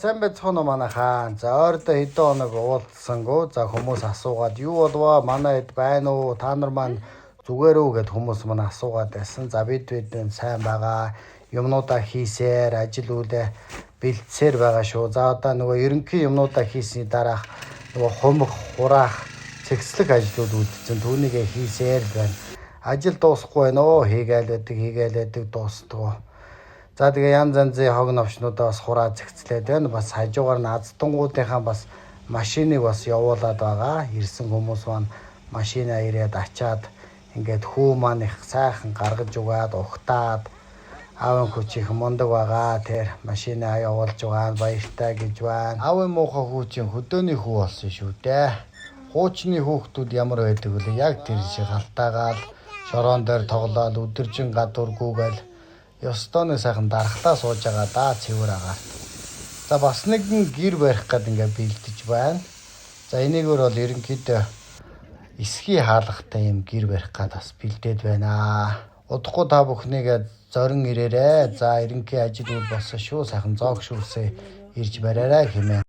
сайн байцгаана уу манайхаа. За ойрдоо хэдэн хоног уулзсангүй. За хүмүүс асуугаад юу болвоо? Манай хэд байна уу? Та нар маань зүгээр үү гэд хүмүүс маань асуугаад байсан. За бид сайн байгаа. Юмнуудаа хийсээр, ажил үйлээ бэлдсээр байгаа шүү. За одоо нөгөө ерөнхий юмнуудаа хийсний дараах нөгөө хумх, хураах, цэгцлэх ажлууд үлдсэн. Түүнийгээ хийсээр байна. Ажил дуусахгүй байна оо. Хийгээл байдаг дуустдаг. За тэгээ янз янзын хог новчнуудаа бас хураа зэгцлээд байна. Бас хажуугаар нь аздангуудынхаа бас машиныг бас явуулаад байгаа. Ирсэн хүмүүс маань машинаа ирээд ачаад ингээд хүү маань их сайхан гаргаж угаад ухтаад аавын хүчийнх мундаг байгаа. Тэр машинаа явуулж байгаа баяртай гэж байна. Аавын муухай хүүчийн хөдөөний хүү болсон шүү дээ. Хуучны хүүхдүүд ямар байдаг вэ? Яг тэр шиг халтаагаал шорон дээр тоглоод өдөржин гадуургүйгээл ёстооны сайхан дарахтаа сууж байгаа да цэвэр агаар. За бас нэгэн гэр барих гээд ингээ бэлдэж байна. За энийгээр бол ерөнхийдөө эсхий хаалгатай юм гэр барих гээд бас бэлдээд байна. Удахгүй та бүхнийгээ зорин ирээрээ. За ерөнхий ажил үйл болсон шүү. Сайхан зоогшүүлсэй ирж бариарай хэмээн.